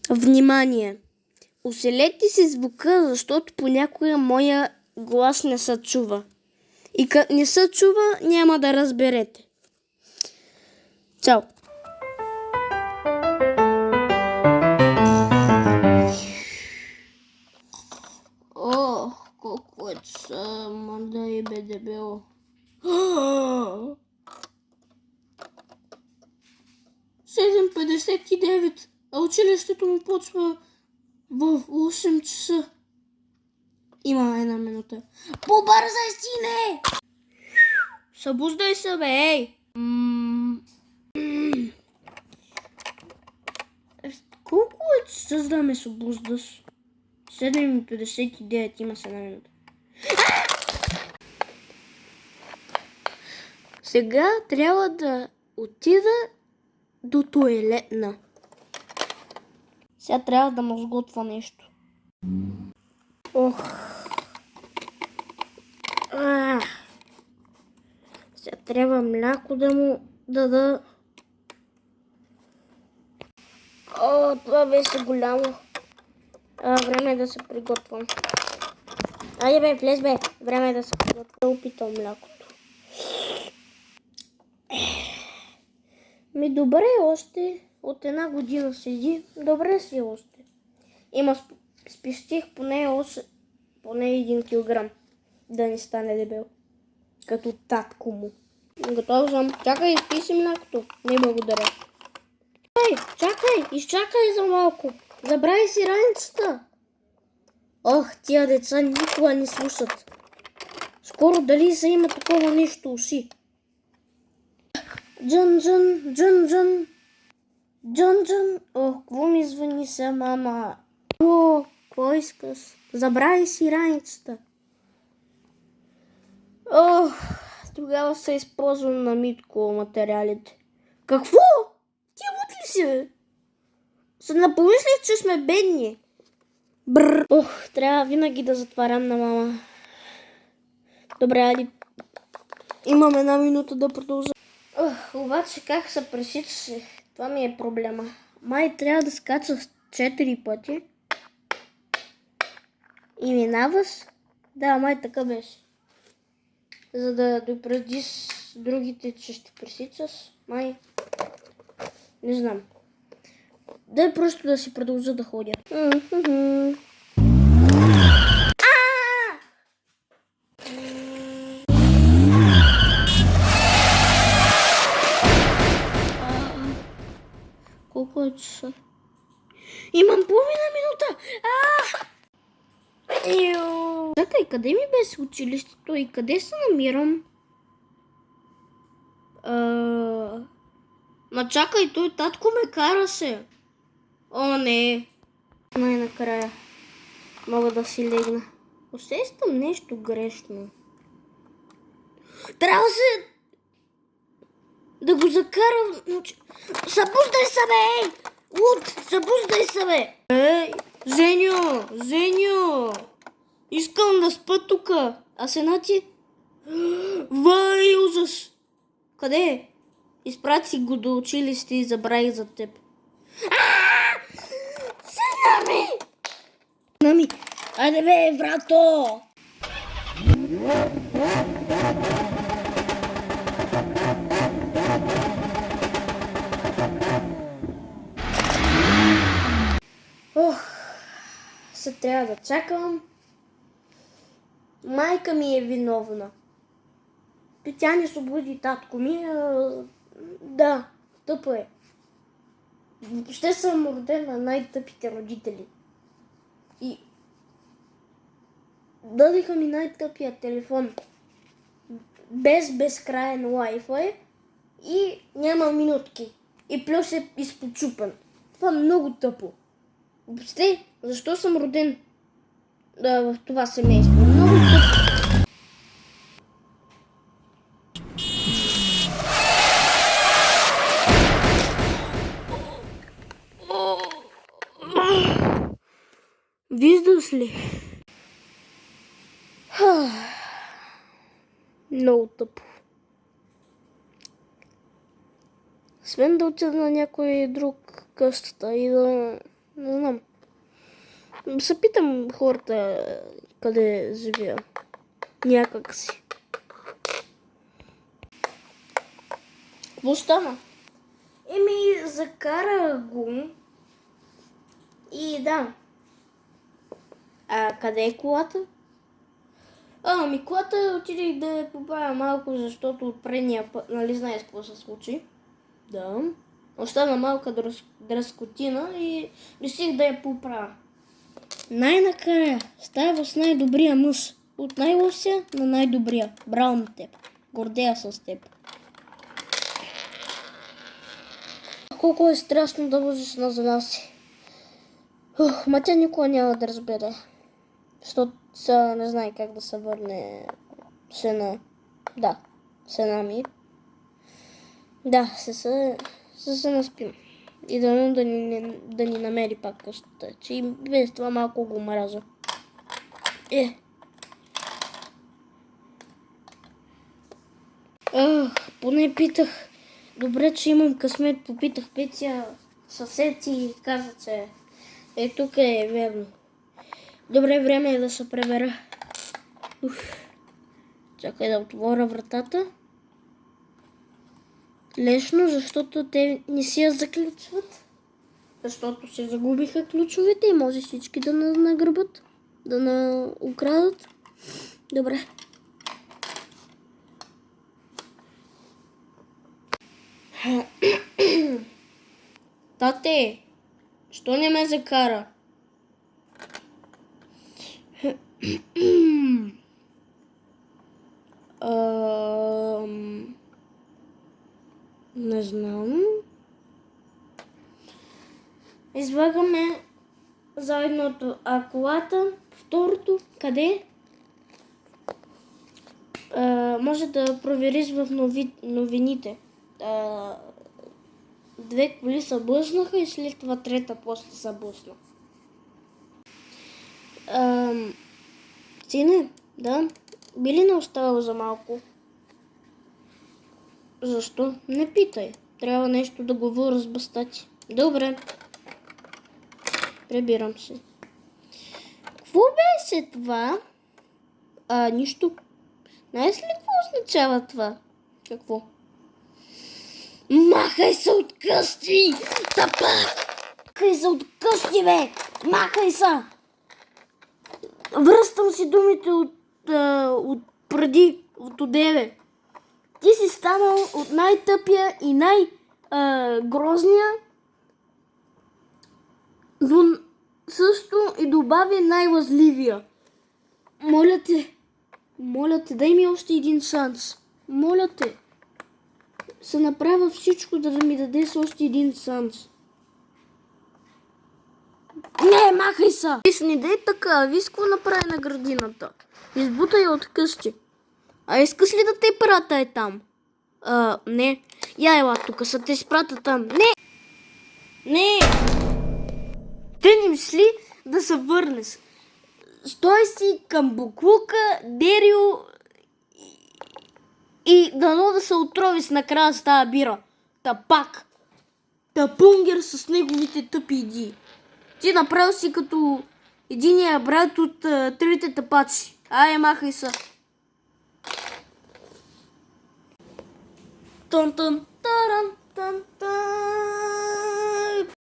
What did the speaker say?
Внимание! Усилете си звука, защото понякога моя глас не се чува. И като не се чува, няма да разберете. Чао! О, колко е часа, да и бе дебело. 7:59, а училището му почва в 8 часа. Има една минута. Побързай, сине! Събуждай се, бе, ей! Колко е часа, за да ме събуждаш? 7:59, има с една минута. Сега трябва да отида до тоалетна. Сега трябва да му сготвя нещо. Ох. Сега трябва мляко да му дада. О, това беше голямо. Време е да се приготвям. Айде бе, влез бе. Време е да се приготвям. Да опитам млякото. Добре още. От една година седи. Добре си още. Спестих поне 1 килограм. Да не стане дебел. Като татко му. Готов съм. Чакай, изпи си млякото. Не благодаря. Чакай, изчакай за малко. Забрави си раницата. Ох, тия деца никога не слушат. Скоро дали са има такова нещо уши. Джан. Ох, какво ми звъни се, мама? О, какво искаш? Забрави си раницата. Ох, тогава се използвам на Митко материалите. Какво? Ти луд ли си, бе? Се напомислих, че сме бедни. Ох, трябва винаги да затварям на мама. Добре, Али. Имам една минута да продължа. Обаче как се пресичаше? Това ми е проблема. Май трябва да скача 4 пъти. И минаваш? Да, май така беше. За да допредиш другите, че ще пресичаш. Май. Не знам. Дай просто да си продължа да ходя. Колко е часа? Имам половина минута! Чакай, къде ми беше училището и къде се намирам? Ма чакай, той татко ме караше. О, не. Най-накрая мога да си легна. Усещам нещо грешно. Трябва да го закарам. Събуждай се, бе! Луд, събуждай се, бе! Ей, Зеню! Искам да спа тука. А сенати? Вай, ужас! Къде е? Изпрати го до училище и забравих за теб. Нами! Айде бе, врато! Се трябва да чакам. Майка ми е виновна. Тя не събуди татко ми. Да, тъпо е. Въобще съм родена на най-тъпите родители. И дадиха ми най-тъпия телефон. Без безкрайен Wi-Fi. И няма минутки. И плюс е изпочупан. Това е много тъпо. Въобще, защо съм роден в това семейство? Много тъпо. Виждаш ли? Много тъпо. Освен да отида на някой друг къщата и да Не знам. Се питам хората къде живея. Някак си. Какво стана? Закара го. И да. Къде е колата? Колата отидех да я поправя малко, защото от предния път, нали знаеш какво се случи? Да. Остана малка дръскотина и реших да я поправя. Най-накрая става с най-добрия мъж. От най-лошия на най-добрия. Браво на теб. Гордея с теб. Колко е страшно да возиш на жена си. Ма тя никога няма да разбере. Защото не знае как да се върне жена. Да, жена ми. Да, се наспим. И да ни намери пак къщата. Че и без това малко го мразя. Поне питах. Добре, че имам късмет. Попитах Петя, съсед и каза, че тук е верно. Добре, време е да се пребера. Чакай да отворя вратата. Лесно, защото те не си я заключват. Защото се загубиха ключовете и може всички да награбат, да украдат. Добре. Тате, що не ме закара? Не знам. Излагаме заедното. Колата, второто, къде? Може да провериш в новините. Две коли се блъснаха и след това трета после се блъсна. Сине, да, би ли не оставал за малко? Защо? Не питай. Трябва нещо да говоря с баща. Добре. Прибирам се. Какво беше това? Нищо. Знаеш ли какво означава това? Какво? Махай се от къщи! Тапак! Махай се от къщи, бе! Махай се! Връщам си думите от преди, от одеве. Ти си станал от най-тъпия и най-грозния, но също и добави най-лъзливия. Моля те, дай ми още един шанс. Моля те, се направя всичко да ми дадеш още един шанс. Не, махай се! Виж, не дай така, виж какво направи на градината. Избутай я от къщи. Искаш ли да те прата там? Не. Я ела тук, са те спрата там. Не! Те не мисли да се върнеш. Стой си към буклука, Дерио и дано да се отровиш накрая с тази бира. Тапак. Тапунгер с неговите тъпи идеи. Ти направил си като единия брат от трите тапаци. Махай се. Тън-тън, таран, тън-тън.